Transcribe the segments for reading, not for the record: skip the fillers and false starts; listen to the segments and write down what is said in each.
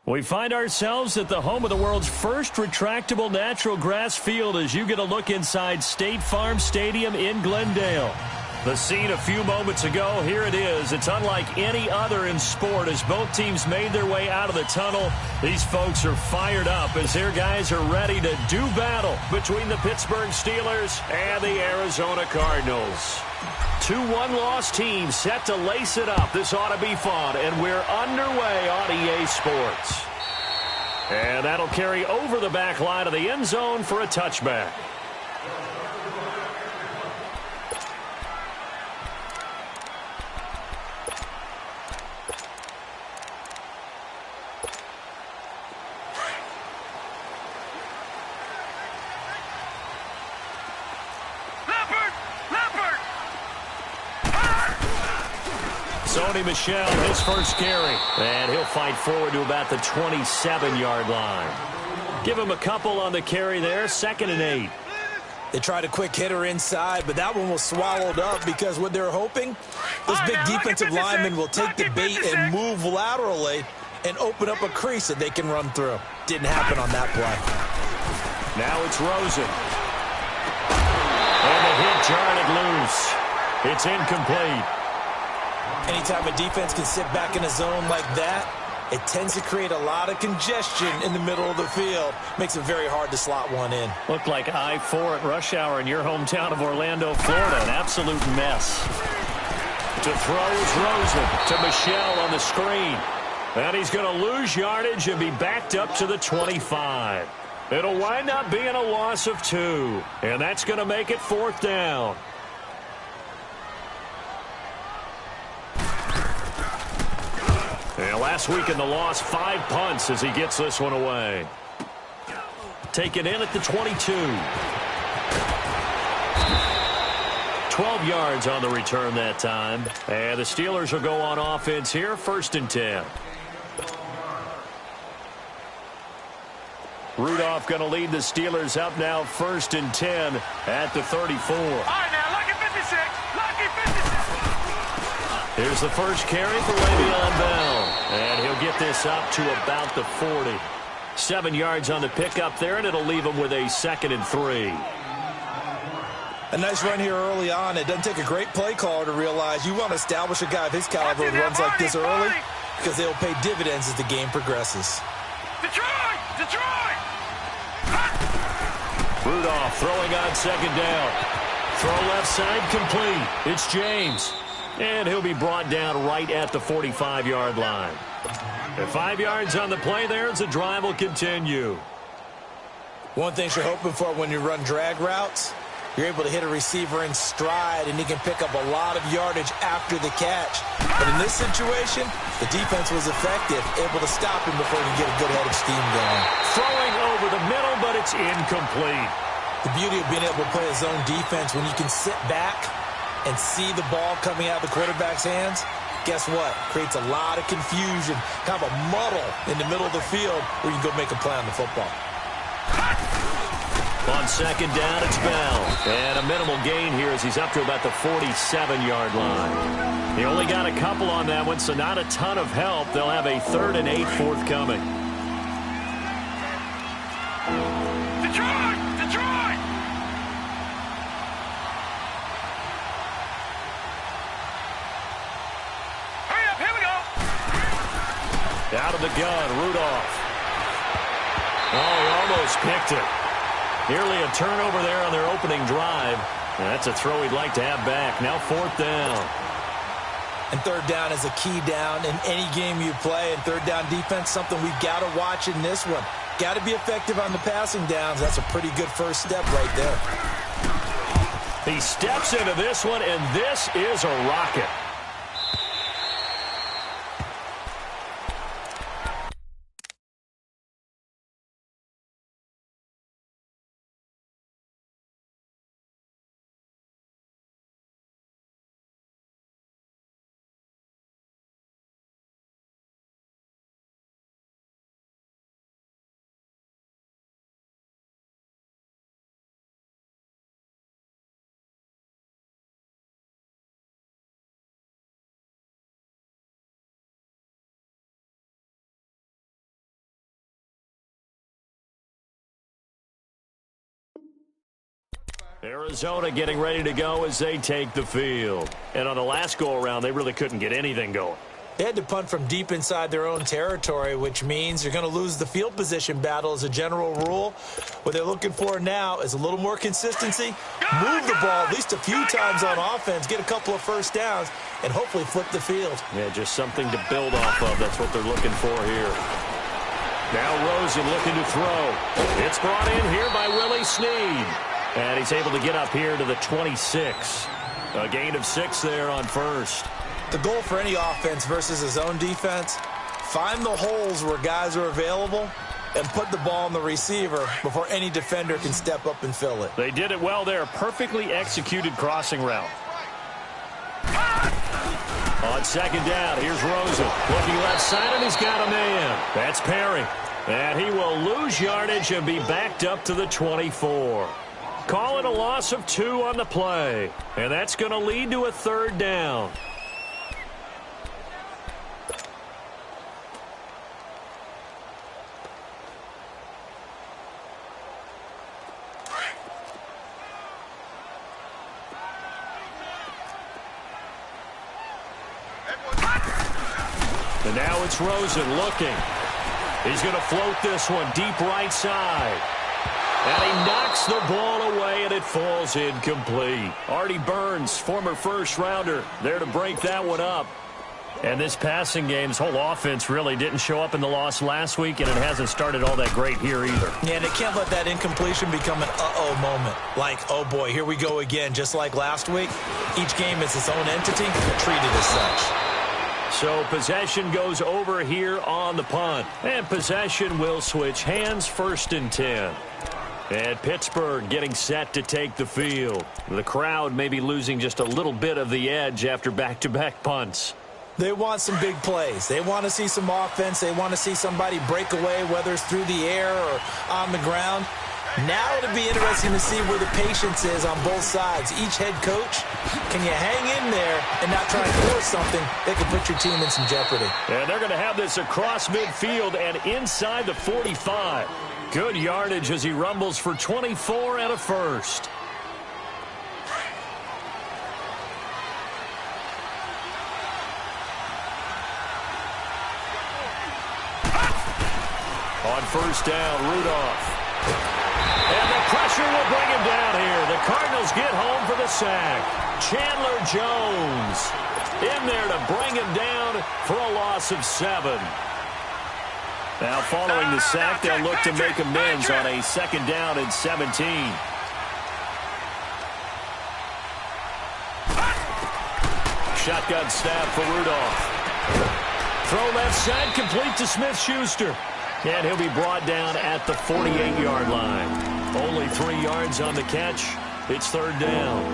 We find ourselves at the home of the world's first retractable natural grass field as you get a look inside State Farm Stadium in Glendale. The scene a few moments ago, here it is. It's unlike any other in sport as both teams made their way out of the tunnel. These folks are fired up as their guys are ready to do battle between the Pittsburgh Steelers and the Arizona Cardinals. Two one-loss teams set to lace it up. This ought to be fun, and we're underway on EA Sports. And that'll carry over the back line of the end zone for a touchback. Sony Michel, his first carry. And he'll fight forward to about the 27-yard line. Give him a couple on the carry there, 2nd and 8. They tried a quick hitter inside, but that one was swallowed up because what they're hoping, those big defensive linemen will take the bait and move laterally and open up a crease that they can run through. Didn't happen on that play. Now it's Rosen. And the hit jarred it loose. It's incomplete. Anytime a defense can sit back in a zone like that, it tends to create a lot of congestion in the middle of the field. Makes it very hard to slot one in. Looked like I-4 at rush hour in your hometown of Orlando, Florida. An absolute mess. To throw is Rosen. To Michel on the screen. And he's going to lose yardage and be backed up to the 25. It'll wind up being a loss of 2. And that's going to make it 4th down. And last week in the loss, 5 punts as he gets this one away. Taken in at the 22. 12 yards on the return that time. And the Steelers will go on offense here, 1st and 10. Rudolph going to lead the Steelers up now, 1st and 10 at the 34. All right, now, lucky 56. Lucky 56. Here's the first carry for Le'Veon Bell. And he'll get this up to about the 40. 7 yards on the pickup there, and it'll leave him with a 2nd and 3. A nice run here early on. It doesn't take a great play caller to realize you want to establish a guy of his caliber who runs like this early because they'll pay dividends as the game progresses. Detroit! Detroit! Rudolph throwing on 2nd down. Throw left side complete. It's James. And he'll be brought down right at the 45-yard line. And 5 yards on the play there as the drive will continue. One thing you're hoping for when you run drag routes, you're able to hit a receiver in stride, and he can pick up a lot of yardage after the catch. But in this situation, the defense was effective, able to stop him before he can get a good head of steam going. Throwing over the middle, but it's incomplete. The beauty of being able to play a zone defense when you can sit back and see the ball coming out of the quarterback's hands, guess what? Creates a lot of confusion, kind of a muddle in the middle of the field where you can go make a play on the football. On 2nd down, it's Bell. And a minimal gain here as he's up to about the 47-yard line. He only got a couple on that one, so not a ton of help. They'll have a 3rd and 8 forthcoming. Detroit! Detroit! Hurry up, here we go! Out of the gun, Rudolph. Oh, he almost picked it. Nearly a turnover there on their opening drive. That's a throw he'd like to have back. Now 4th down. And 3rd down is a key down in any game you play. And 3rd down defense, something we've got to watch in this one. Got to be effective on the passing downs. That's a pretty good first step right there. He steps into this one, and this is a rocket. Arizona getting ready to go as they take the field. And on the last go-around, they really couldn't get anything going. They had to punt from deep inside their own territory, which means you're going to lose the field position battle as a general rule. What they're looking for now is a little more consistency, move the ball at least a few times on offense, get a couple of first downs, and hopefully flip the field. Yeah, just something to build off of. That's what they're looking for here. Now Rosen looking to throw. It's brought in here by Willie Snead. And he's able to get up here to the 26. A gain of 6 there on first. The goal for any offense versus his own defense, find the holes where guys are available and put the ball on the receiver before any defender can step up and fill it. They did it well there. Perfectly executed crossing route. On second down, here's Rosen. Looking left side, and he's got a man. That's Perry. And he will lose yardage and be backed up to the 24. Call it a loss of 2 on the play. And that's going to lead to a third down. And now it's Rosen looking. He's going to float this one deep right side. And he knocks the ball away, and it falls incomplete. Artie Burns, former first-rounder, there to break that one up. And this passing game's whole offense really didn't show up in the loss last week, and it hasn't started all that great here either. Yeah, and they can't let that incompletion become an uh-oh moment. Like, oh boy, here we go again, just like last week. Each game is its own entity, treated as such. So possession goes over here on the punt. And possession will switch hands, 1st and 10. And Pittsburgh getting set to take the field. The crowd may be losing just a little bit of the edge after back-to-back punts. They want some big plays. They want to see some offense. They want to see somebody break away, whether it's through the air or on the ground. Now it'll be interesting to see where the patience is on both sides. Each head coach, can you hang in there and not try and force something that can put your team in some jeopardy? And they're going to have this across midfield and inside the 45. Good yardage as he rumbles for 24 and a first. On first down, Rudolph. And the pressure will bring him down here. The Cardinals get home for the sack. Chandler Jones in there to bring him down for a loss of 7. Now following the sack, they'll look to make amends on a 2nd down and 17. Shotgun snap for Rudolph. Throw left side, complete to Smith-Schuster. And he'll be brought down at the 48-yard line. Only 3 yards on the catch. It's 3rd down.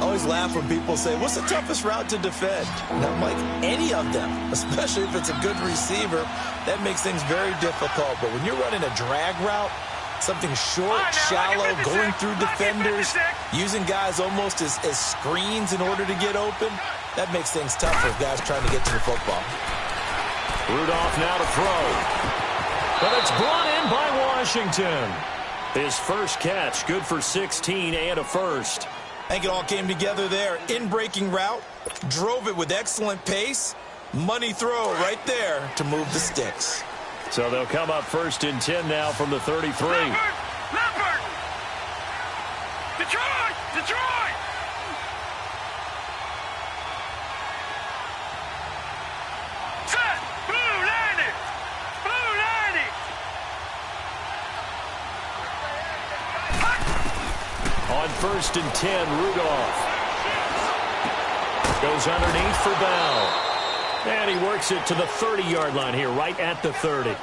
I always laugh when people say, what's the toughest route to defend? And I'm like, any of them, especially if it's a good receiver. That makes things very difficult. But when you're running a drag route, something short, shallow, going through defenders, using guys almost as screens in order to get open, that makes things tough for guys trying to get to the football. Rudolph now to throw. But it's brought in by Washington. His first catch, good for 16 and a first. I think it all came together there. In-breaking route, drove it with excellent pace. Money throw right there to move the sticks. So they'll come up 1st and 10 now from the 33. Leopard! Detroit! Detroit! Set! Blue 90! Blue 90! On 1st and 10, Rudolph goes underneath for Bell. And he works it to the 30-yard line here, right at the 30.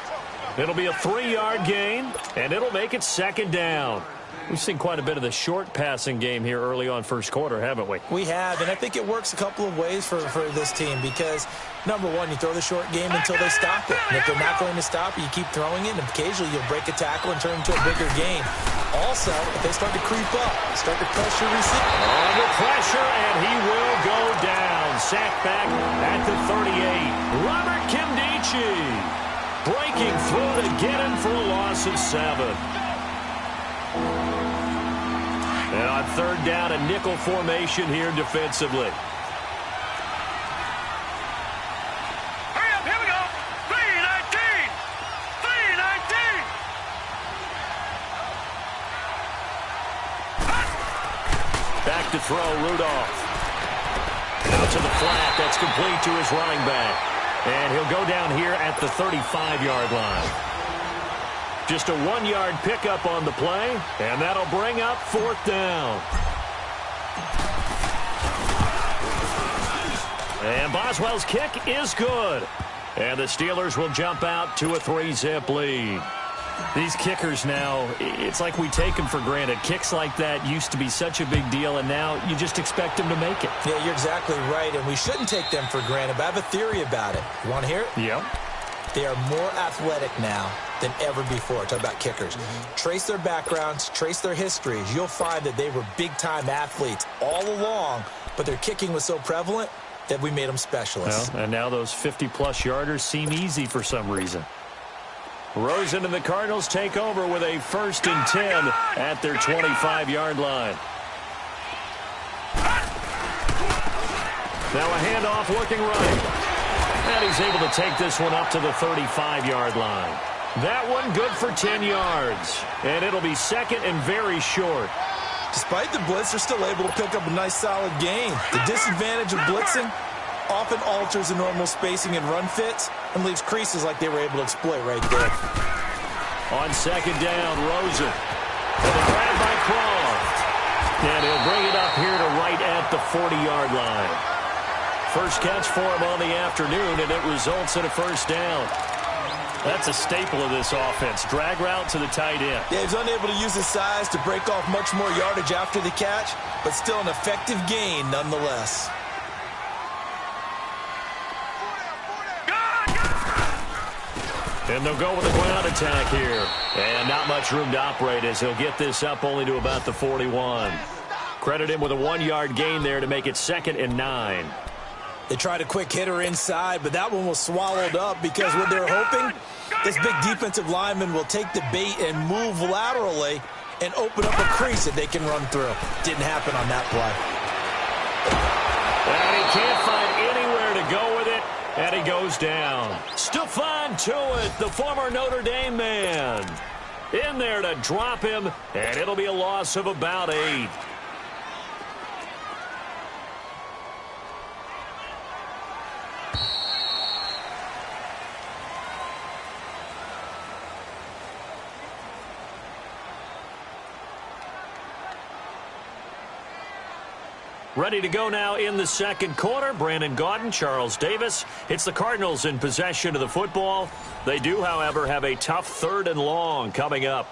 It'll be a 3-yard gain, and it'll make it 2nd down. We've seen quite a bit of the short passing game here early on first quarter, haven't we? We have, and I think it works a couple of ways for this team because, number one, you throw the short game until they stop it. And if they're not going to stop it, you keep throwing it, and occasionally you'll break a tackle and turn it into a bigger game. Also, if they start to creep up, start to pressure receiver. Under pressure, and he will go down. Sacked back at the 38. Robert Kimdichie breaking through to get him for a loss of 7. And on third down, a nickel formation here defensively. Hurry up, here we go. 319. 319. Back to throw, Rudolph. Out to the flat. That's complete to his running back. And he'll go down here at the 35-yard line. Just a 1-yard pickup on the play, and that'll bring up fourth down. And Boswell's kick is good. And the Steelers will jump out to a 3-zip lead. These kickers now, it's like we take them for granted. Kicks like that used to be such a big deal, and now you just expect them to make it. Yeah, you're exactly right, and we shouldn't take them for granted, but I have a theory about it. You want to hear it? Yep. They are more athletic now than ever before. Talk about kickers. Trace their backgrounds, trace their histories. You'll find that they were big-time athletes all along, but their kicking was so prevalent that we made them specialists. Well, and now those 50-plus yarders seem easy for some reason. Rosen and the Cardinals take over with a 1st and 10 at their 25-yard line. Now a handoff looking right. And he's able to take this one up to the 35-yard line. That one good for 10 yards. And it'll be 2nd and very short. Despite the blitz, they're still able to pick up a nice, solid gain. The disadvantage of blitzing often alters the normal spacing and run fits and leaves creases like they were able to exploit right there. On 2nd down, Rosen. And a grab by Croft. And he'll bring it up here to right at the 40-yard line. First catch for him on the afternoon, and it results in a 1st down. That's a staple of this offense. Drag route to the tight end. Yeah, he's unable to use his size to break off much more yardage after the catch, but still an effective gain nonetheless. And they'll go with a ground attack here. And not much room to operate as he'll get this up only to about the 41. Credit him with a 1-yard gain there to make it 2nd and 9. They tried a quick hitter inside, but that one was swallowed up because what they're hoping, this big defensive lineman will take the bait and move laterally and open up a crease that they can run through. Didn't happen on that play. And he can't find anywhere to go with it, and he goes down. Stephon Tuitt, the former Notre Dame man, in there to drop him, and it'll be a loss of about 8. Ready to go now in the 2nd quarter. Brandon Gaudin, Charles Davis. It's the Cardinals in possession of the football. They do, however, have a tough 3rd and long coming up.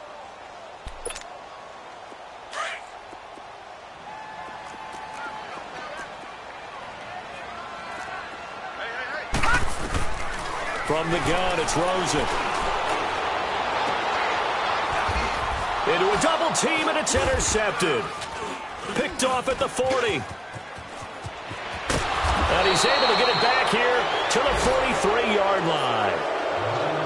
From the gun, it's Rosen. Into a double team, and it's intercepted. Picked off at the 40. And he's able to get it back here to the 43-yard line.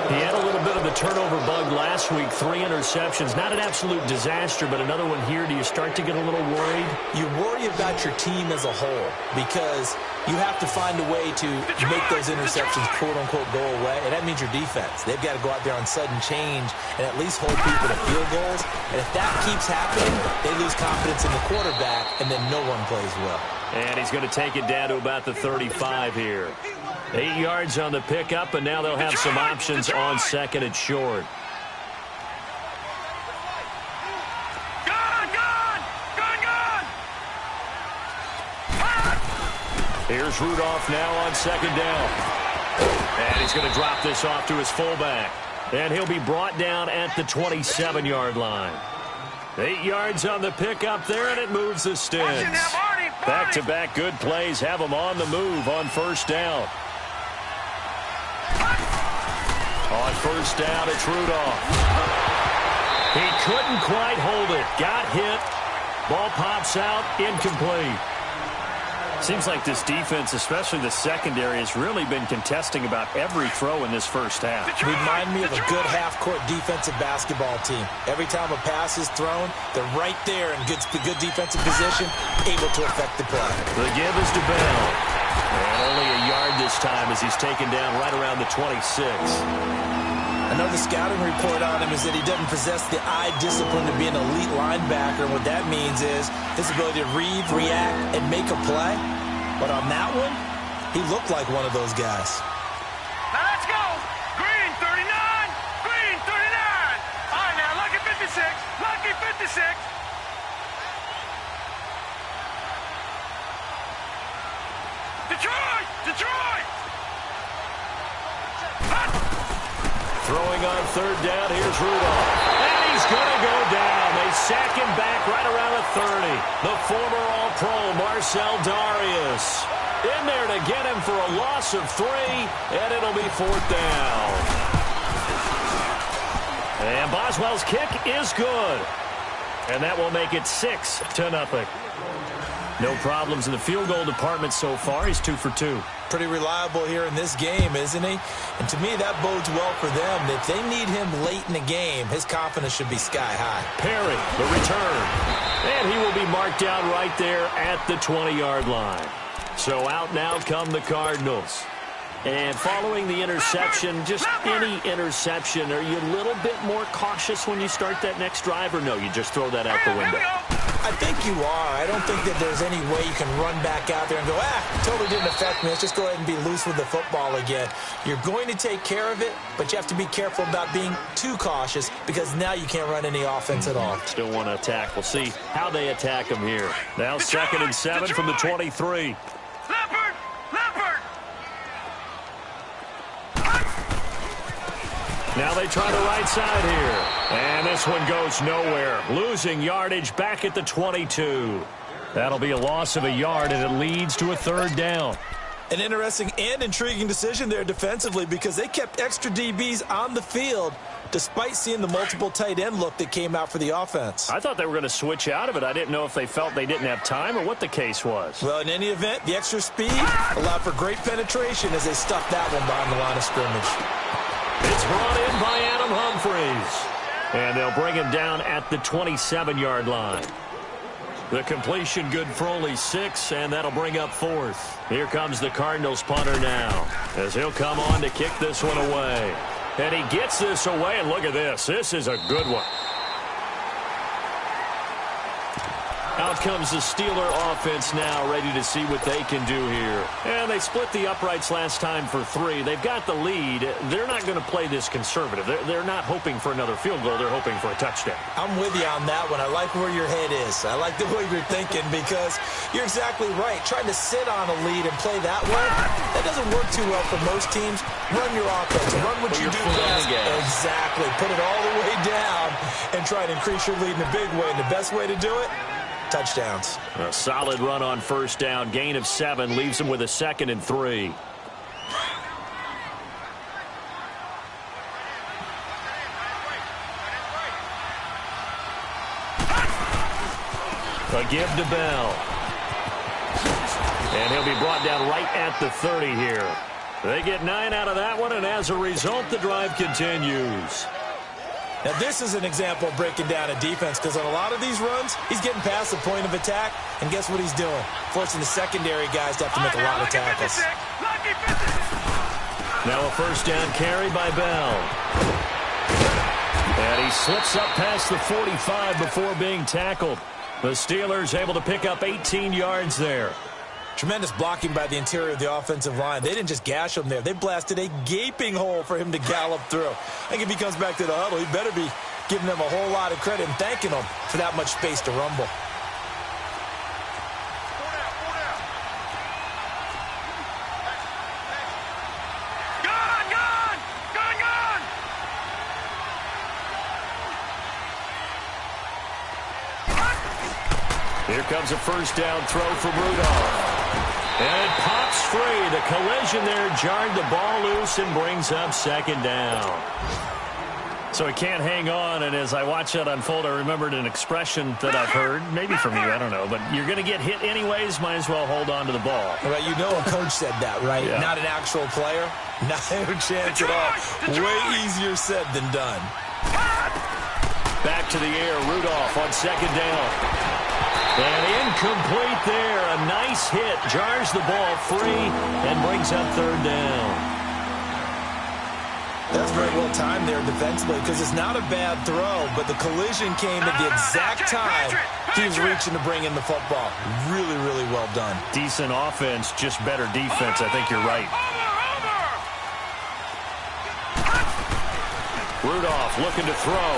He had a little bit of the turnover bug last week, 3 interceptions. Not an absolute disaster, but another one here. Do you start to get a little worried? You worry about your team as a whole because you have to find a way to make those interceptions, quote-unquote, go away, and that means your defense. They've got to go out there on sudden change and at least hold people to field goals. And if that keeps happening, they lose confidence in the quarterback, and then no one plays well. And he's going to take it down to about the 35 here. 8 yards on the pickup, and now they'll have some options on 2nd and short. Here's Rudolph now on 2nd down. And he's going to drop this off to his fullback. And he'll be brought down at the 27-yard line. 8 yards on the pickup there, and it moves the sticks. Back-to-back good plays have them on the move on 1st down. On 1st down, it's Rudolph. He couldn't quite hold it. Got hit. Ball pops out, incomplete. Seems like this defense, especially the secondary, has really been contesting about every throw in this first half. Remind me of a good half-court defensive basketball team. Every time a pass is thrown, they're right there in good defensive position, able to affect the play. The give is to Bell. And only a yard this time as he's taken down right around the 26. Another scouting report on him is that he doesn't possess the eye discipline to be an elite linebacker. And what that means is his ability to read, react, and make a play. But on that one, he looked like one of those guys. Now let's go. Green 39. Green 39. All right, now lucky 56. Lucky 56. Detroit. Detroit. Throwing on third down, here's Rudolph. And he's going to go down. They sack him back right around the 30. The former All-Pro, Marcel Darius, in there to get him for a loss of 3, and it'll be 4th down. And Boswell's kick is good. And that will make it 6-0. No problems in the field goal department so far. He's 2 for 2. Pretty reliable here in this game, isn't he? And to me, that bodes well for them. If they need him late in the game, his confidence should be sky high. Perry, the return. And he will be marked down right there at the 20-yard line. So out now come the Cardinals. And following the interception, just any interception, are you a little bit more cautious when you start that next drive, or no, you just throw that out the window? I think you are. I don't think that there's any way you can run back out there and go, totally didn't affect me. Let's just go ahead and be loose with the football again. You're going to take care of it, but you have to be careful about being too cautious because now you can't run any offense at all. Still want to attack. We'll see how they attack him here. Now 2nd and 7 from the 23. Leopard. Leopard. Now they try the right side here. And this one goes nowhere. Losing yardage back at the 22. That'll be a loss of a yard, and it leads to a 3rd down. An interesting and intriguing decision there defensively because they kept extra DBs on the field despite seeing the multiple tight end look that came out for the offense. I thought they were going to switch out of it. I didn't know if they felt they didn't have time or what the case was. Well, in any event, the extra speed allowed for great penetration as they stuffed that one behind the line of scrimmage. It's brought in by Adam Humphries. And they'll bring him down at the 27-yard line. The completion good for only 6, and that'll bring up 4th. Here comes the Cardinals punter now, as he'll come on to kick this one away. And he gets this away, and look at this. This is a good one. Out comes the Steeler offense now, ready to see what they can do here. And they split the uprights last time for 3. They've got the lead. They're not going to play this conservative. They're not hoping for another field goal. They're hoping for a touchdown. I'm with you on that one. I like where your head is. I like the way you're thinking because you're exactly right. Trying to sit on a lead and play that way, that doesn't work too well for most teams. Run your offense. Run what you do best. Exactly. Put it all the way down and try to increase your lead in a big way. And the best way to do it, touchdowns. A solid run on 1st down. Gain of 7 leaves him with a 2nd and 3. A give to Bell. And he'll be brought down right at the 30 here. They get 9 out of that one, and as a result, the drive continues. Now, this is an example of breaking down a defense because on a lot of these runs, he's getting past the point of attack, and guess what he's doing? Forcing the secondary guys to have to make a lot of tackles. Now a 1st down carry by Bell. And he slips up past the 45 before being tackled. The Steelers able to pick up 18 yards there. Tremendous blocking by the interior of the offensive line. They didn't just gash him there. They blasted a gaping hole for him to gallop through. I think if he comes back to the huddle, he better be giving them a whole lot of credit and thanking them for that much space to rumble. Here comes a 1st down throw from Rudolph. And it pops free. The collision there jarred the ball loose and brings up 2nd down. So he can't hang on, and as I watch that unfold, I remembered an expression that I've heard, maybe from you, I don't know, but you're going to get hit anyways, might as well hold on to the ball. Well, you know a coach said that, right? Yeah. Not an actual player. Not a chance at all. Way easier said than done. Back to the air, Rudolph on second down. And incomplete there. A nice hit. Jars the ball free and brings up third down. That's very well timed there defensively because it's not a bad throw, but the collision came at the exact time he was reaching to bring in the football. Really, really well done. Decent offense, just better defense. I think you're right. Rudolph looking to throw.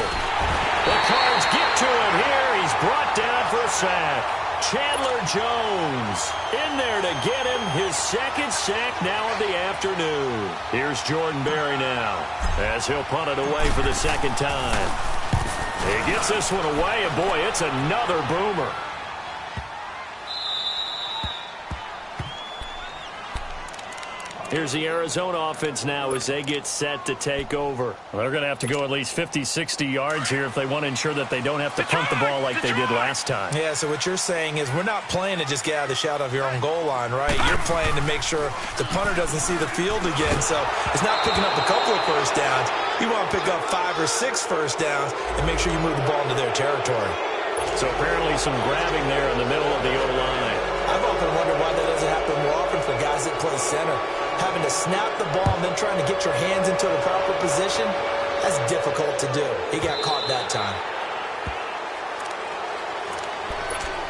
The Cards get to him here. He's brought down for a sack. Chandler Jones in there to get him his second sack now of the afternoon. Here's Jordan Berry now as he'll punt it away for the second time. He gets this one away, and boy, it's another boomer. Here's the Arizona offense now as they get set to take over. Well, they're going to have to go at least 50, 60 yards here if they want to ensure that they don't have to punt the ball like they did last time. Yeah, so what you're saying is we're not playing to just get out of the shadow of your own goal line, right? You're playing to make sure the punter doesn't see the field again. So it's not picking up a couple of first downs. You want to pick up 5 or 6 first downs and make sure you move the ball into their territory. So apparently some grabbing there in the middle of the O-line. I've often wondered why that doesn't happen more often for guys that play center. Having to snap the ball and then trying to get your hands into the proper position, that's difficult to do. He got caught that time.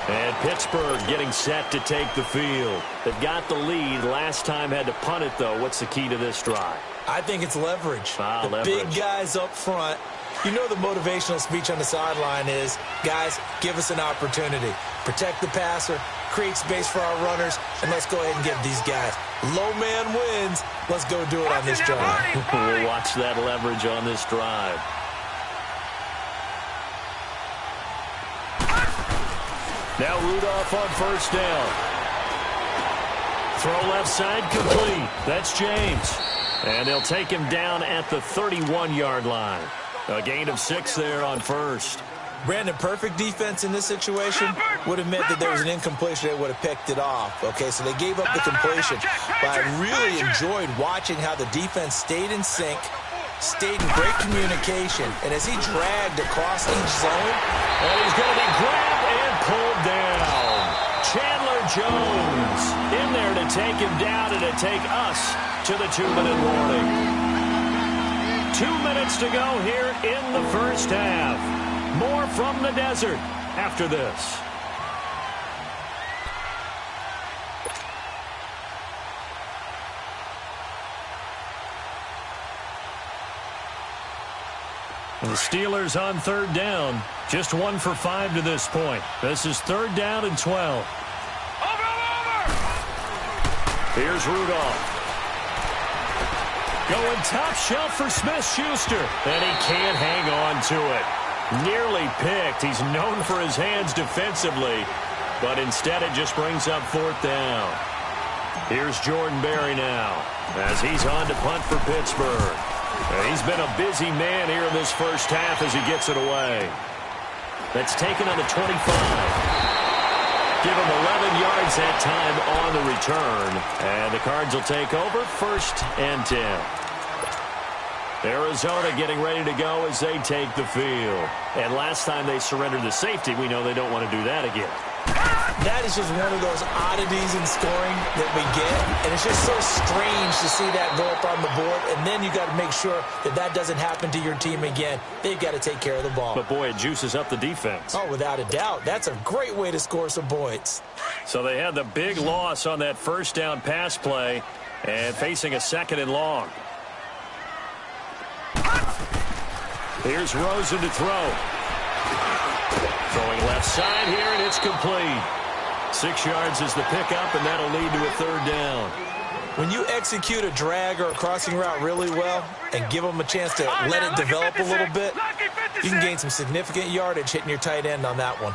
And Pittsburgh getting set to take the field. They've got the lead. Last time had to punt it, though. What's the key to this drive? I think it's leverage. Leverage. Big guys up front. You know the motivational speech on the sideline is, guys, give us an opportunity. Protect the passer, create space for our runners, and let's go ahead and give these guys. Low man wins. Let's go do it on this drive. We'll watch that leverage on this drive. Now Rudolph on first down. Throw left side complete. That's James. And they'll take him down at the 31-yard line. A gain of 6 there on first. Brandon, perfect defense in this situation would have meant that there was an incompletion. They would have picked it off. Okay, so they gave up the completion. But I really enjoyed watching how the defense stayed in sync, stayed in great communication. And as he dragged across each zone, and he's going to be grabbed and pulled down. Chandler Jones in there to take him down and to take us to the 2-minute warning. 2 minutes to go here in the first half. More from the desert after this. The Steelers on third down. Just 1 for 5 to this point. This is 3rd down and 12. Over! Here's Rudolph. Going top shelf for Smith-Schuster. And he can't hang on to it. Nearly picked. He's known for his hands defensively. But instead it just brings up 4th down. Here's Jordan Berry now as he's on to punt for Pittsburgh. And he's been a busy man here in this first half as he gets it away. That's taken on the 25. Give him 11 yards that time on the return. And the Cards will take over 1st and 10. Arizona getting ready to go as they take the field. And last time they surrendered the safety, we know they don't want to do that again. that is just one of those oddities in scoring that we get. And it's just so strange to see that go up on the board. And then you got to make sure that that doesn't happen to your team again. They've got to take care of the ball. But, boy, it juices up the defense. Oh, without a doubt. That's a great way to score some points. So they had the big loss on that first down pass play and facing a 2nd and long. Here's Rosen to throw. Throwing left side here, and it's complete. 6 yards is the pickup, and that'll lead to a 3rd down. When you execute a drag or a crossing route really well and give them a chance to let it develop a little bit, you can gain some significant yardage hitting your tight end on that one.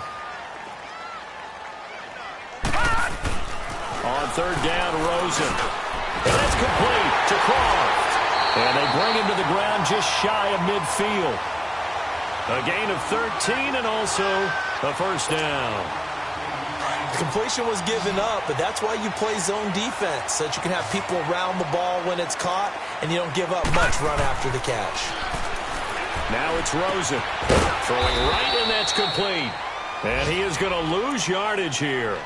On 3rd down, Rosen. And that's complete to Croft. And they bring him to the ground just shy of midfield. A gain of 13 and also a first down. The completion was given up, but that's why you play zone defense, so that you can have people around the ball when it's caught, and you don't give up much run after the catch. Now it's Rosen. Throwing right, and that's complete. And he is going to lose yardage here.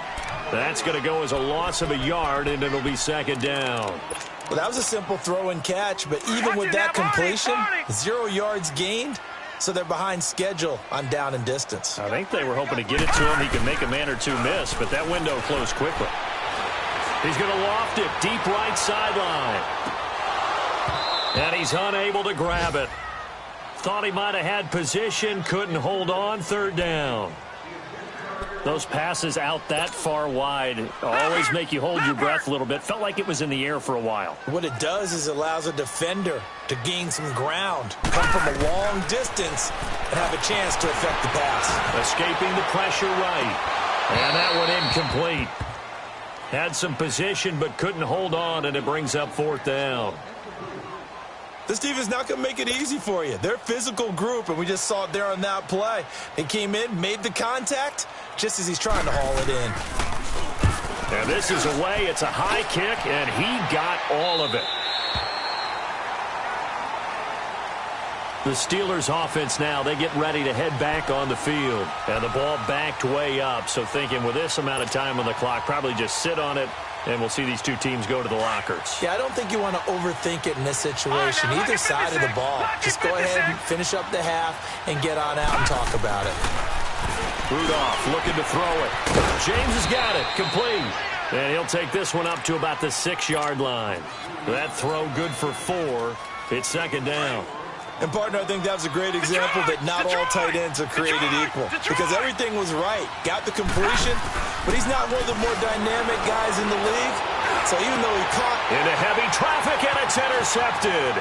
That's going to go as a loss of a yard, and it'll be second down. Well, that was a simple throw and catch, but even with that completion, 0 yards gained, so they're behind schedule on down and distance. I think they were hoping to get it to him. He could make a man or two miss, but that window closed quickly. He's going to loft it deep right sideline. And he's unable to grab it. Thought he might have had position, couldn't hold on, third down. Those passes out that far wide always make you hold your breath a little bit. Felt like it was in the air for a while. What it does is it allows a defender to gain some ground, come from a long distance, and have a chance to affect the pass. Escaping the pressure right. And that one incomplete. Had some position but couldn't hold on, and it brings up fourth down. This defense not going to make it easy for you. They're a physical group, and we just saw it there on that play. They came in, made the contact, just as he's trying to haul it in. And this is away. It's a high kick, and he got all of it. The Steelers offense now, they get ready to head back on the field. And the ball backed way up, so thinking with this amount of time on the clock, probably just sit on it, and we'll see these two teams go to the lockers. Yeah, I don't think you want to overthink it in this situation, either side of the ball. Just go ahead and finish up the half and get on out and talk about it. Rudolph looking to throw it. James has got it, complete. And he'll take this one up to about the 6-yard line. That throw good for 4. It's second down. And, partner, I think that was a great example that not all tight ends are created equal. Because everything was right. Got the completion, but he's not one of the more dynamic guys in the league. So even though he caught... Into heavy traffic, and it's intercepted.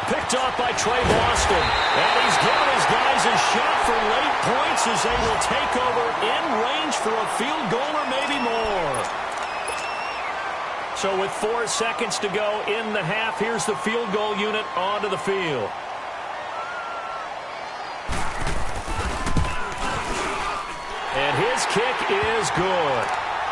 Picked off by Trey Boston. And he's given his guys a shot for late points as they will take over in range for a field goal or maybe more. So with 4 seconds to go in the half, here's the field goal unit onto the field. And his kick is good.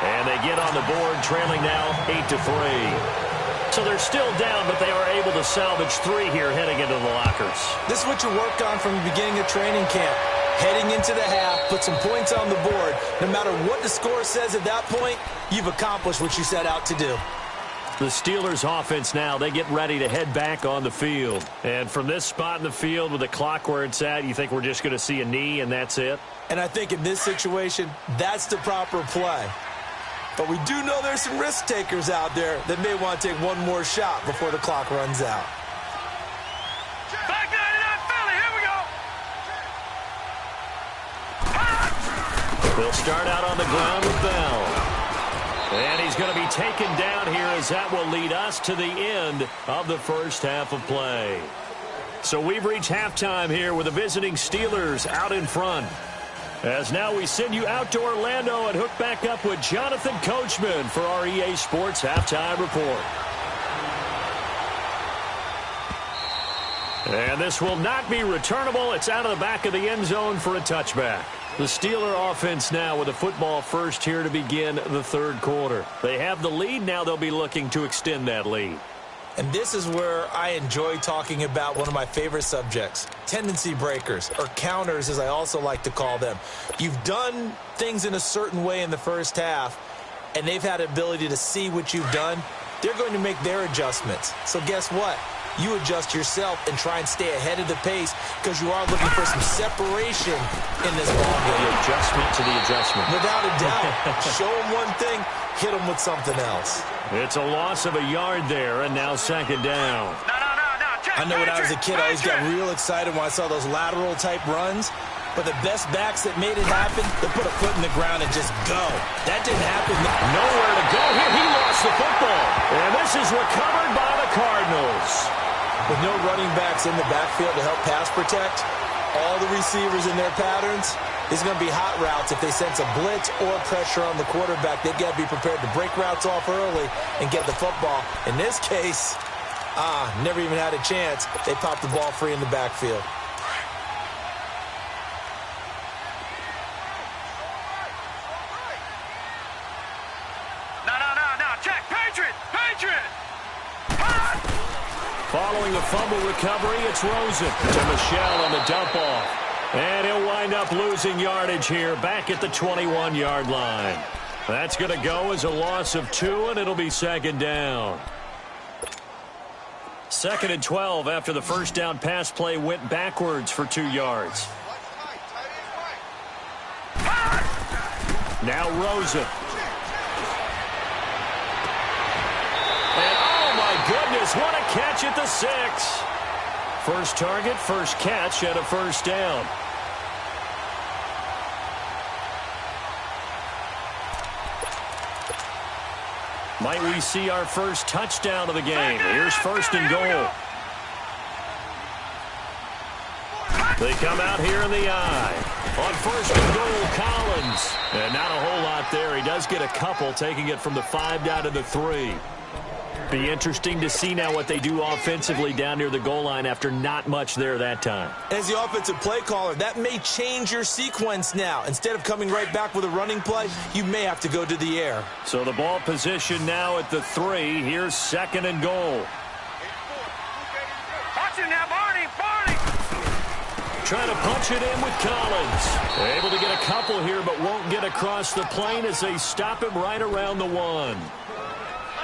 And they get on the board, trailing now 8-3. So they're still down, but they are able to salvage 3 here heading into the lockers. This is what you worked on from the beginning of training camp. Heading into the half, put some points on the board. No matter what the score says at that point, you've accomplished what you set out to do. The Steelers offense now, they get ready to head back on the field. And from this spot in the field with the clock where it's at, you think we're just going to see a knee and that's it? And I think in this situation, that's the proper play. But we do know there's some risk takers out there that may want to take one more shot before the clock runs out. Back 99 Philly, here we go. They'll start out on the ground with Bell. And he's going to be taken down here as that will lead us to the end of the first half of play. So we've reached halftime here with the visiting Steelers out in front. As now we send you out to Orlando and hook back up with Jonathan Coachman for our EA Sports Halftime Report. And this will not be returnable. It's out of the back of the end zone for a touchback. The Steeler offense now with the football first here to begin the third quarter. They have the lead. Now they'll be looking to extend that lead. And this is where I enjoy talking about one of my favorite subjects, tendency breakers, or counters as I also like to call them. You've done things in a certain way in the first half, and they've had the ability to see what you've done. They're going to make their adjustments. So guess what? You adjust yourself and try and stay ahead of the pace because you are looking for some separation in this ball game. The adjustment to the adjustment. Without a doubt. Show them one thing, hit them with something else. It's a loss of a yard there, and now second down. No. I know when I was a kid, I always got real excited when I saw those lateral-type runs. But the best backs that made it happen, they put a foot in the ground and just go. That didn't happen. Nowhere to go here. He lost the football. And this is recovered by the Cardinals. With no running backs in the backfield to help pass protect, all the receivers in their patterns, it's going to be hot routes. If they sense a blitz or pressure on the quarterback, they've got to be prepared to break routes off early and get the football. In this case, Never even had a chance. They popped the ball free in the backfield. No. Check. Patriot. Following a fumble recovery, it's Rosen to Michelle on the dump off. And he'll wind up losing yardage here back at the 21-yard line. That's going to go as a loss of 2, and it'll be second down. 2nd and 12 after the first down pass play went backwards for 2 yards. Now Rosen. And oh my goodness, what a catch at the 6. First target, first catch, and a first down. Might we see our first touchdown of the game? Here's 1st and goal. They come out here in the eye. On 1st and goal, Collins. And not a whole lot there. He does get a couple, taking it from the 5 down to the 3. Be interesting to see now what they do offensively down near the goal line after not much there that time. As the offensive play caller, that may change your sequence now. Instead of coming right back with a running play, you may have to go to the air. So the ball position now at the 3. Here's 2nd and goal. Watch it now, Barney. Trying to punch it in with Collins. Able to get a couple here, but won't get across the plane as they stop him right around the 1.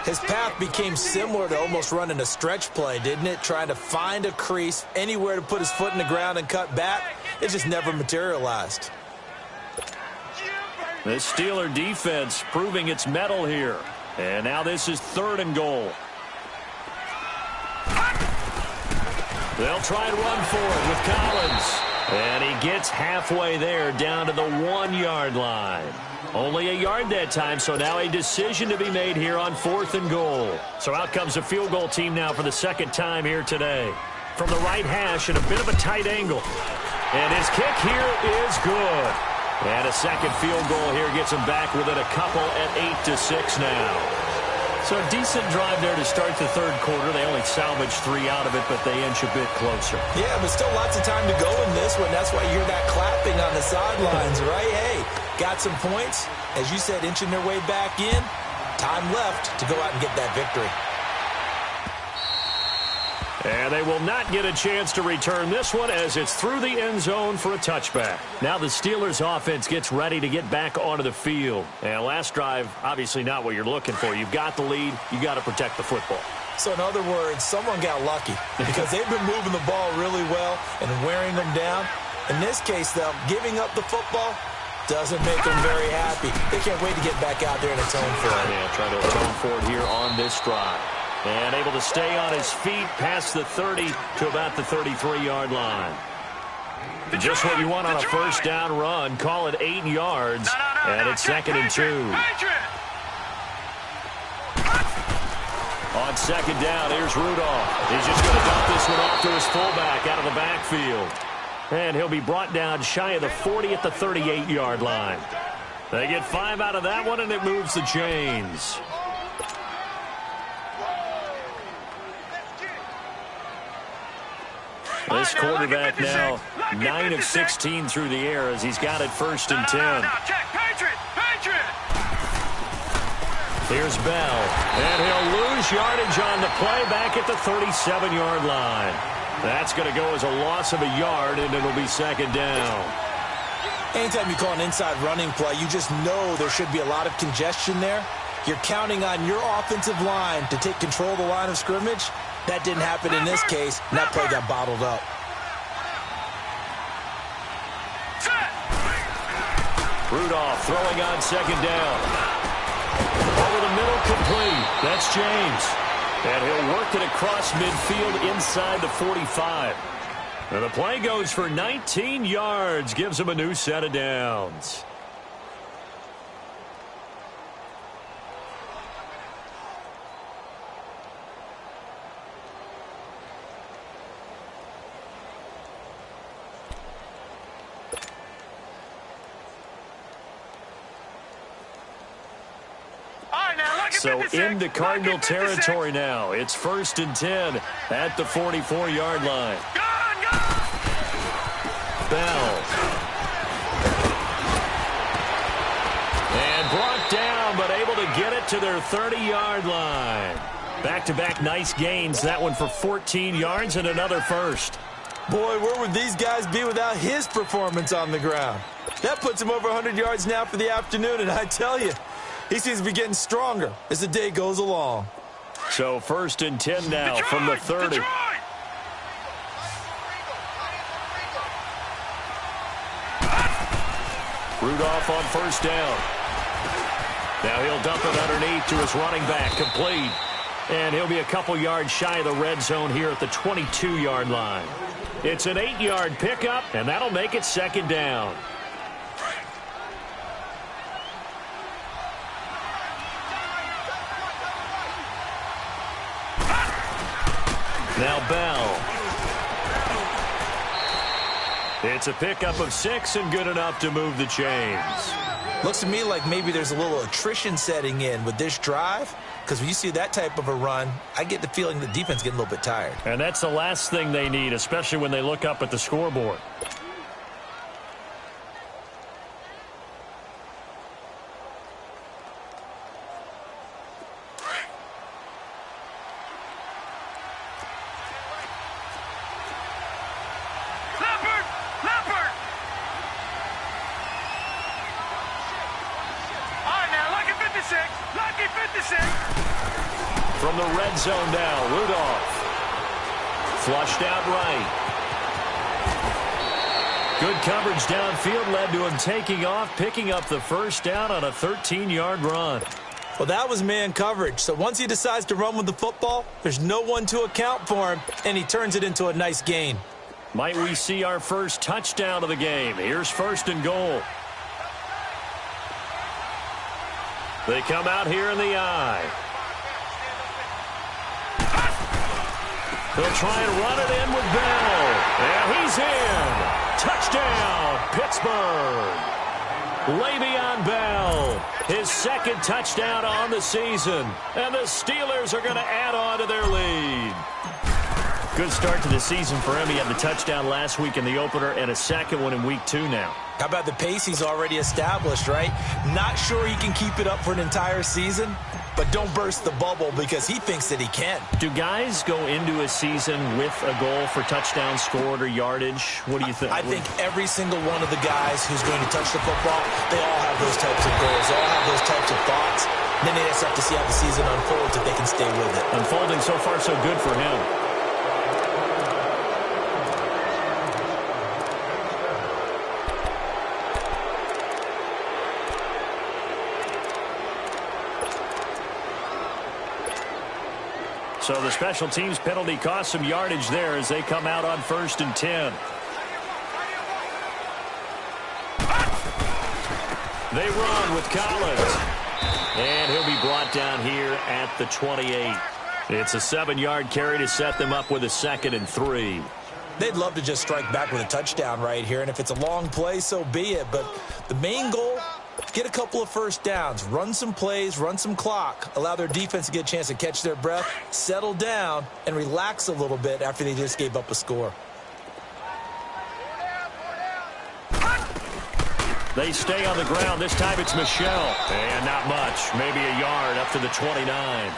His path became similar to almost running a stretch play, didn't it? Trying to find a crease, anywhere to put his foot in the ground and cut back. It just never materialized. The Steeler defense proving its mettle here. And now this is 3rd and goal. They'll try and run for it with Collins. And he gets halfway there down to the 1-yard line. Only a yard that time, so now a decision to be made here on 4th and goal. So out comes a field goal team now for the 2nd time here today. From the right hash at a bit of a tight angle. And his kick here is good. And a second field goal here gets him back within a couple at 8-6 now. So a decent drive there to start the 3rd quarter. They only salvaged 3 out of it, but they inch a bit closer. Yeah, but still lots of time to go in this one. That's why you hear that clapping on the sidelines, right? Hey, got some points. As you said, inching their way back in. Time left to go out and get that victory. And they will not get a chance to return this one as it's through the end zone for a touchback. Now the Steelers offense gets ready to get back onto the field. And last drive, obviously not what you're looking for. You've got the lead. You got to protect the football. So in other words, someone got lucky because they've been moving the ball really well and wearing them down. In this case, though, giving up the football doesn't make them very happy. They can't wait to get back out there and atone for it. Yeah, try to atone for it here on this drive. And able to stay on his feet past the 30 to about the 33-yard line. Just what you want on a first down run. Call it 8 yards. And it's 2nd and 2. On 2nd down, here's Rudolph. He's just going to dump this one off to his fullback out of the backfield. And he'll be brought down shy of the 40 at the 38-yard line. They get 5 out of that one, and it moves the chains. This quarterback now 9 of 16 through the air as he's got it 1st and 10. Here's Bell, and he'll lose yardage on the play back at the 37-yard line. That's going to go as a loss of a yard, and it'll be 2nd down. Anytime you call an inside running play, you just know there should be a lot of congestion there. You're counting on your offensive line to take control of the line of scrimmage. That didn't happen in this case, and that play got bottled up. Rudolph throwing on 2nd down. Over the middle, complete. That's James. And he'll work it across midfield inside the 45. And the play goes for 19 yards, gives him a new set of downs. So into Cardinal territory now. It's 1st and 10 at the 44-yard line. Bell. And brought down, but able to get it to their 30-yard line. Back-to-back nice gains. That one for 14 yards and another first. Boy, where would these guys be without his performance on the ground? That puts him over 100 yards now for the afternoon, and I tell you, he seems to be getting stronger as the day goes along. So 1st and 10 now from the 30. Detroit! Rudolph on 1st down. Now he'll dump it underneath to his running back, complete. And he'll be a couple yards shy of the red zone here at the 22-yard line. It's an 8-yard pickup, and that'll make it 2nd down. Now Bell. It's a pickup of 6 and good enough to move the chains. Looks to me like maybe there's a little attrition setting in with this drive, because when you see that type of a run, I get the feeling the defense getting a little bit tired. And that's the last thing they need, especially when they look up at the scoreboard. From the red zone now, Rudolph. Flushed out right. Good coverage downfield led to him taking off, picking up the 1st down on a 13-yard run. Well, that was man coverage. So once he decides to run with the football, there's no one to account for him, and he turns it into a nice gain. Might we see our first touchdown of the game? Here's 1st and goal. They come out here in the eye. They'll try and run it in with Bell. And he's in. Touchdown, Pittsburgh. Le'Veon Bell, his 2nd touchdown on the season. And the Steelers are going to add on to their lead. Good start to the season for him. He had the touchdown last week in the opener and a 2nd one in week 2 now. How about the pace he's already established, right? Not sure he can keep it up for an entire season, but don't burst the bubble because he thinks that he can. Do guys go into a season with a goal for touchdown scored or yardage? What do you think? I think every single one of the guys who's going to touch the football, they all have those types of goals. They all have those types of thoughts. And then they just have to see how the season unfolds if they can stay with it. Unfolding so far so good for him. So the special teams penalty cost some yardage there as they come out on 1st and 10. They run with Collins. And he'll be brought down here at the 28. It's a 7-yard carry to set them up with a 2nd and 3. They'd love to just strike back with a touchdown right here, and if it's a long play, so be it. But the main goal, get a couple of 1st downs, run some plays, run some clock, allow their defense to get a chance to catch their breath, settle down, and relax a little bit after they just gave up a score. They stay on the ground. This time it's Michelle. And not much. Maybe a yard up to the 29.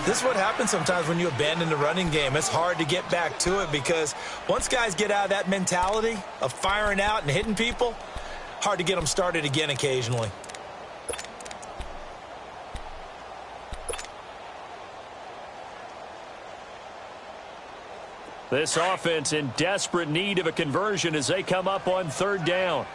This is what happens sometimes when you abandon the running game. It's hard to get back to it because once guys get out of that mentality of firing out and hitting people, hard to get them started again occasionally. This offense in desperate need of a conversion as they come up on 3rd down.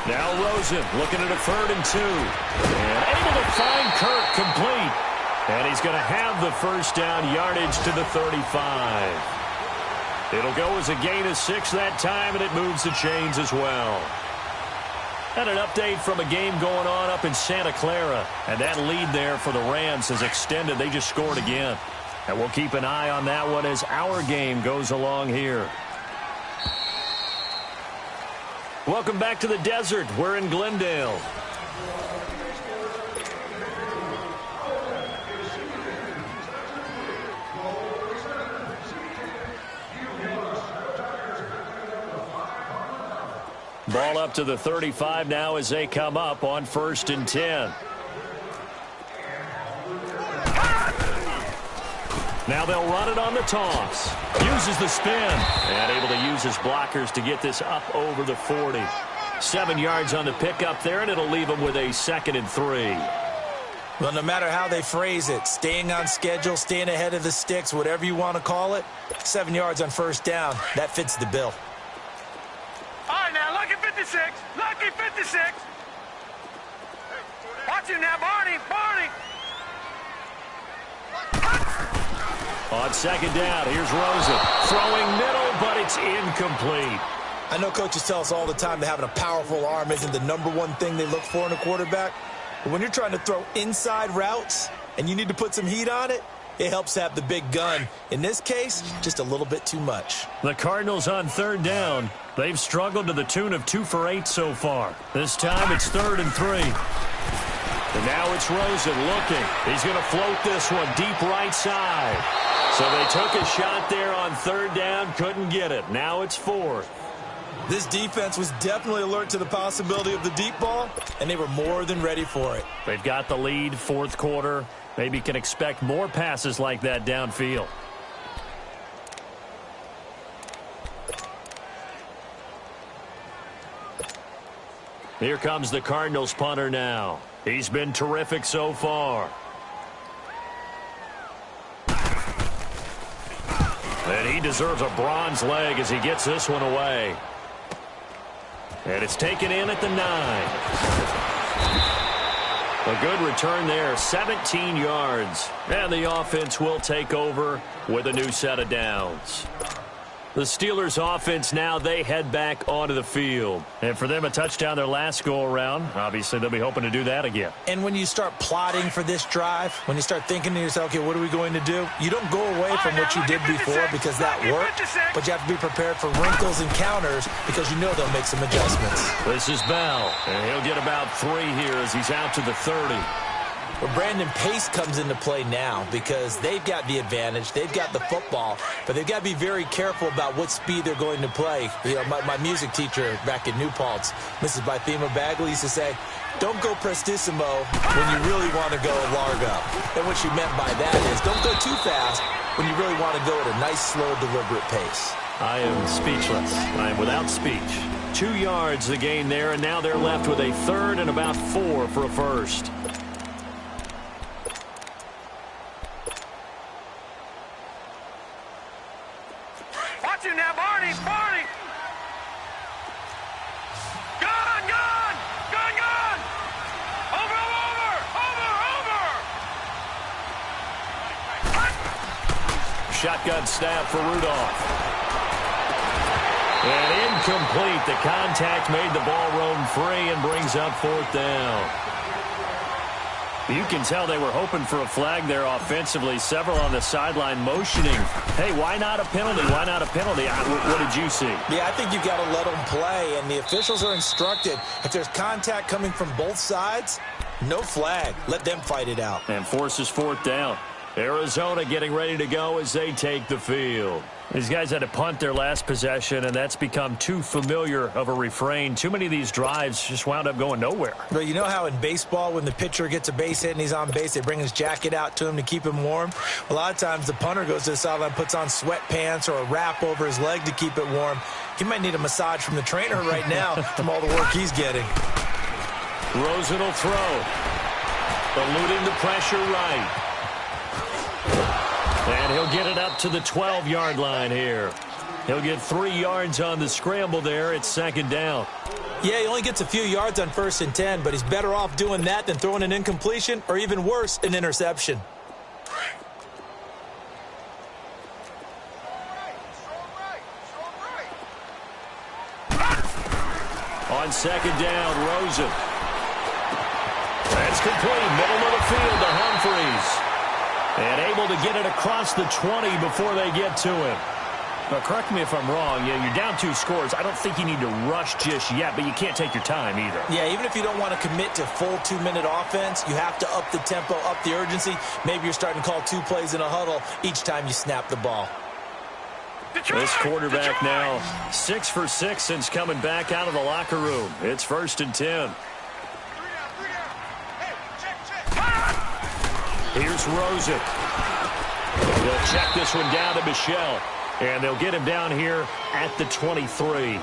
Now Rosen looking at a 3rd and 2. And able to find Kirk complete. And he's going to have the 1st down yardage to the 35. It'll go as a gain of 6 that time, and it moves the chains as well. And an update from a game going on up in Santa Clara. And that lead there for the Rams is extended. They just scored again. And we'll keep an eye on that one as our game goes along here. Welcome back to the desert. We're in Glendale. Ball up to the 35 now as they come up on 1st and 10. Now they'll run it on the toss. Uses the spin. And able to use his blockers to get this up over the 40. 7 yards on the pickup there, and it'll leave him with a 2nd and 3. Well, no matter how they phrase it, staying on schedule, staying ahead of the sticks, whatever you want to call it, 7 yards on 1st down, that fits the bill. All right, now, lucky 56. Lucky 56. Watch him now, Barney. Barney. On 2nd down, here's Rosen. Throwing middle, but it's incomplete. I know coaches tell us all the time that having a powerful arm isn't the #1 thing they look for in a quarterback. But when you're trying to throw inside routes and you need to put some heat on it, it helps have the big gun. In this case, just a little bit too much. The Cardinals on 3rd down. They've struggled to the tune of 2 for 8 so far. This time it's 3rd and 3. And now it's Rosen looking. He's going to float this one deep right side. So they took a shot there on 3rd down, couldn't get it. Now it's 4th. This defense was definitely alert to the possibility of the deep ball, and they were more than ready for it. They've got the lead, 4th quarter. Maybe can expect more passes like that downfield. Here comes the Cardinals punter now. He's been terrific so far. And he deserves a bronze leg as he gets this one away. And it's taken in at the 9. A good return there, 17 yards. And the offense will take over with a new set of downs. The Steelers offense now, they head back onto the field. And for them, a touchdown their last go-around. Obviously, they'll be hoping to do that again. And when you start plotting for this drive, when you start thinking to yourself, okay, what are we going to do? You don't go away from what you did before because that worked, but you have to be prepared for wrinkles and counters because you know they'll make some adjustments. This is Bell, and he'll get about 3 here as he's out to the 30. Well, Brandon, pace comes into play now because they've got the advantage. They've got the football, but they've got to be very careful about what speed they're going to play. You know, my music teacher back in New Paltz, Mrs. Bythema Bagley, used to say, don't go prestissimo when you really want to go largo. And what she meant by that is don't go too fast when you really want to go at a nice, slow, deliberate pace. I am speechless. I am without speech. 2 yards the gain there, and now they're left with a 3rd and about 4 for a 1st. Watch him now, Barney. Barney. Gone, gone. Gone, gone. Over, over, over, over. Shotgun snap for Rudolph. And incomplete. The contact made the ball roam free and brings up 4th down. You can tell they were hoping for a flag there offensively. Several on the sideline motioning. Hey, why not a penalty? Why not a penalty? What did you see? Yeah, I think you've got to let them play, and the officials are instructed. If there's contact coming from both sides, no flag. Let them fight it out. And forces 4th down. Arizona getting ready to go as they take the field. These guys had to punt their last possession, and that's become too familiar of a refrain. Too many of these drives just wound up going nowhere. Well, you know how in baseball when the pitcher gets a base hit and he's on base, they bring his jacket out to him to keep him warm? A lot of times the punter goes to the sideline, puts on sweatpants or a wrap over his leg to keep it warm. He might need a massage from the trainer right now from all the work he's getting. Rosen will throw. Eluding the pressure right. And he'll get it up to the 12-yard line here. He'll get 3 yards on the scramble there. It's 2nd down. Yeah, he only gets a few yards on 1st and 10, but he's better off doing that than throwing an incompletion or even worse, an interception. On 2nd down, Rosen. That's complete. Middle of the field to Humphreys. And able to get it across the 20 before they get to him. Now, correct me if I'm wrong. Yeah, you're down 2 scores. I don't think you need to rush just yet, but you can't take your time either. Yeah, even if you don't want to commit to full 2-minute offense, you have to up the tempo, up the urgency. Maybe you're starting to call 2 plays in a huddle each time you snap the ball. This quarterback now 6 for 6 since coming back out of the locker room. It's 1st and 10. Here's Rosen. They'll check this one down to Michelle. And they'll get him down here at the 23.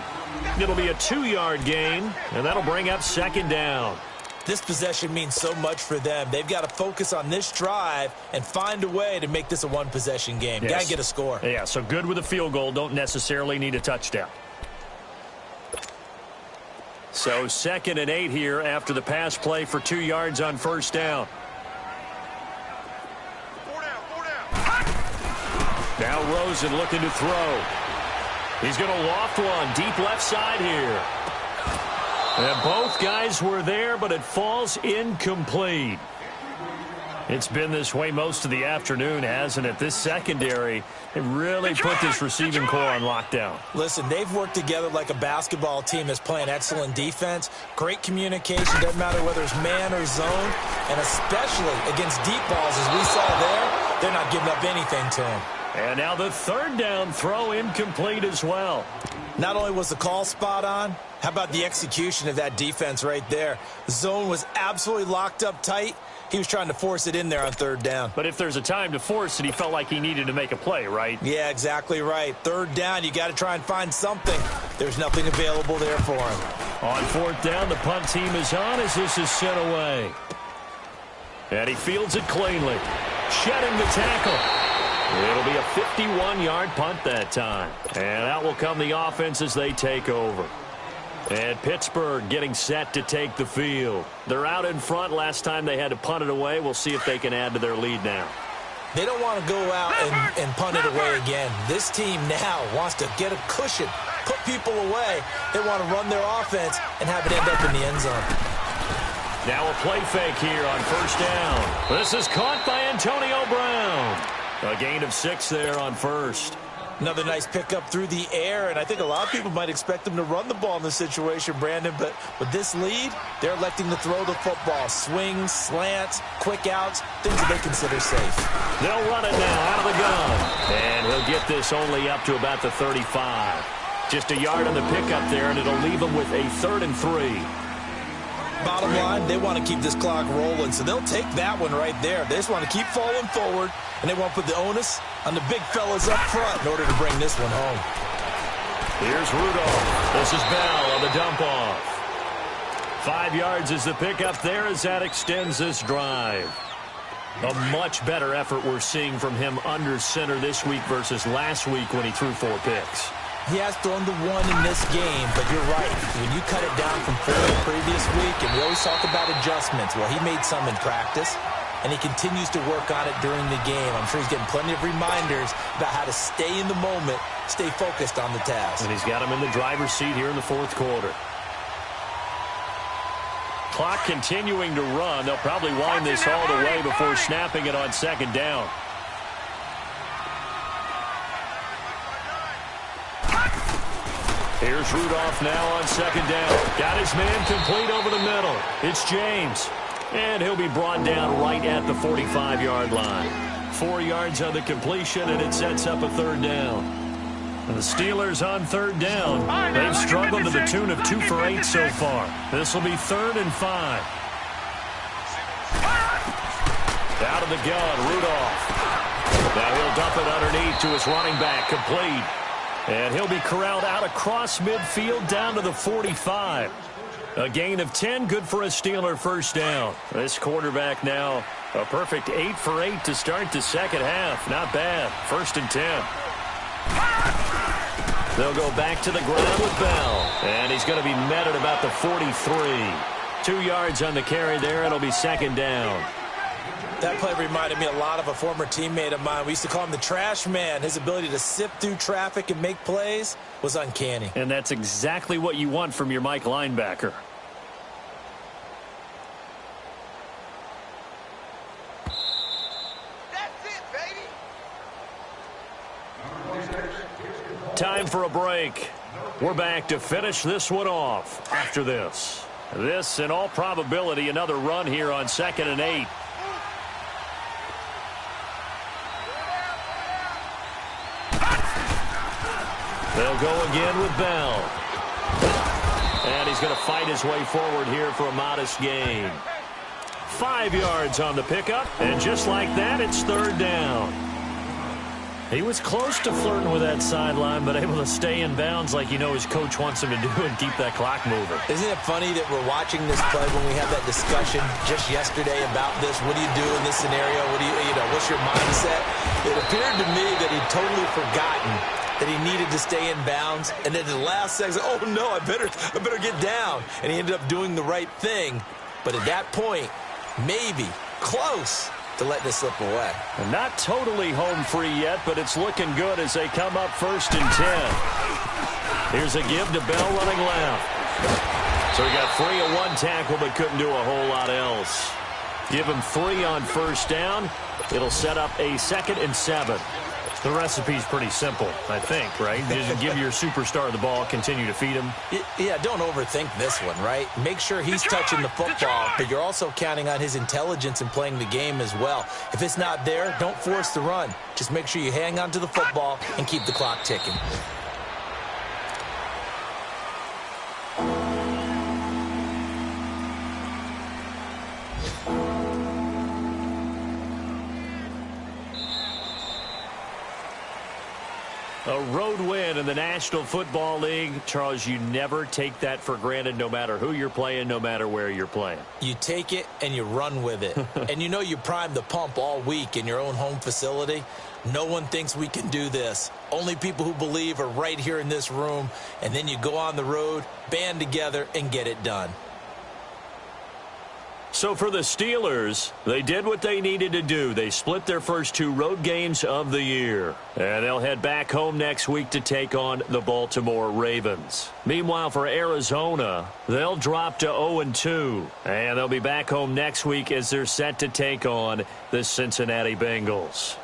It'll be a 2-yard gain, and that'll bring up 2nd down. This possession means so much for them. They've got to focus on this drive and find a way to make this a 1-possession game. Yes. Got to get a score. Yeah, so good with a field goal. Don't necessarily need a touchdown. So 2nd and 8 here after the pass play for 2 yards on 1st down. Now Rosen looking to throw. He's going to loft one deep left side here. And both guys were there, but it falls incomplete. It's been this way most of the afternoon, hasn't it? This secondary, it really put this receiving core on lockdown. Listen, they've worked together like a basketball team that's playing excellent defense. Great communication, doesn't matter whether it's man or zone. And especially against deep balls, as we saw there, they're not giving up anything to them. And now the 3rd down throw incomplete as well. Not only was the call spot on, how about the execution of that defense right there? The zone was absolutely locked up tight. He was trying to force it in there on 3rd down. But if there's a time to force it, he felt like he needed to make a play, right? Yeah, exactly right. 3rd down, you got to try and find something. There's nothing available there for him. On 4th down, the punt team is on as this is sent away. And he fields it cleanly. Shedding the tackle. It'll be a 51-yard punt that time. And out will come the offense as they take over. And Pittsburgh getting set to take the field. They're out in front. Last time they had to punt it away. We'll see if they can add to their lead now. They don't want to go out and punt it away again. This team now wants to get a cushion, put people away. They want to run their offense and have it end up in the end zone. Now a play fake here on 1st down. This is caught by Antonio Brown. A gain of 6 there on 1st. Another nice pickup through the air, and I think a lot of people might expect them to run the ball in this situation, Brandon, but with this lead, they're electing to throw the football. Swings, slants, quick outs, things that they consider safe. They'll run it now out of the gun. And he'll get this only up to about the 35. Just a yard on the pickup there, and it'll leave them with a 3rd and 3. Bottom line, they want to keep this clock rolling, so they'll take that one right there. They just want to keep falling forward, and they want to put the onus on the big fellas up front in order to bring this one home. Here's Rudolph. This is Bell on the dump-off. 5 yards is the pickup there as that extends this drive. A much better effort we're seeing from him under center this week versus last week when he threw 4 picks. He has thrown the 1 in this game, but you're right. When you cut it down from 4 the previous week, and we always talk about adjustments, well, he made some in practice, and he continues to work on it during the game. I'm sure he's getting plenty of reminders about how to stay in the moment, stay focused on the task. And he's got him in the driver's seat here in the 4th quarter. Clock continuing to run. They'll probably wind this all the way before snapping it on 2nd down. Here's Rudolph now on 2nd down. Got his man complete over the middle. It's James. And he'll be brought down right at the 45-yard line. 4 yards on the completion, and it sets up a 3rd down. And the Steelers on 3rd down. They've struggled to the tune of 2 for 8 so far. This will be 3rd and 5. Out of the gun, Rudolph. Now he'll dump it underneath to his running back, complete. And he'll be corralled out across midfield down to the 45. A gain of 10, good for a Steeler 1st down. This quarterback now a perfect 8 for 8 to start the 2nd half. Not bad. 1st and 10. They'll go back to the ground with Bell. And he's going to be met at about the 43. 2 yards on the carry there. It'll be 2nd down. That play reminded me a lot of a former teammate of mine. We used to call him the trash man. His ability to sift through traffic and make plays was uncanny. And that's exactly what you want from your Mike linebacker. That's for a break. We're back to finish this one off after this. This, in all probability, another run here on 2nd and 8. They'll go again with Bell. And he's going to fight his way forward here for a modest gain. 5 yards on the pickup, and just like that, it's 3rd down. He was close to flirting with that sideline, but able to stay in bounds like his coach wants him to do and keep that clock moving. Isn't it funny that we're watching this play when we had that discussion just yesterday about this? What do you do in this scenario? What do what's your mindset? It appeared to me that he'd totally forgotten that he needed to stay in bounds, and then the last second, oh no, I better get down. And he ended up doing the right thing. But at that point, maybe close to letting it slip away. And not totally home free yet, but it's looking good as they come up 1st and 10. Here's a give to Bell running left. So he got free of one tackle, but couldn't do a whole lot else. Give him 3 on 1st down. It'll set up a 2nd and 7. The recipe's pretty simple, I think, right? Just give your superstar the ball, continue to feed him. Yeah, don't overthink this one, right? Make sure he's touching the football, but you're also counting on his intelligence in playing the game as well. If it's not there, don't force the run. Just make sure you hang on to the football and keep the clock ticking. A road win in the National Football League. Charles, you never take that for granted no matter who you're playing, no matter where you're playing. You take it and you run with it. And you primed the pump all week in your own home facility. No one thinks we can do this. Only people who believe are right here in this room. And then you go on the road, band together, and get it done. So for the Steelers, they did what they needed to do. They split their first 2 road games of the year. And they'll head back home next week to take on the Baltimore Ravens. Meanwhile, for Arizona, they'll drop to 0-2. And they'll be back home next week as they're set to take on the Cincinnati Bengals.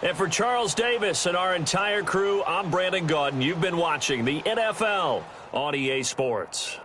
And for Charles Davis and our entire crew, I'm Brandon Gaudin. You've been watching the NFL on EA Sports.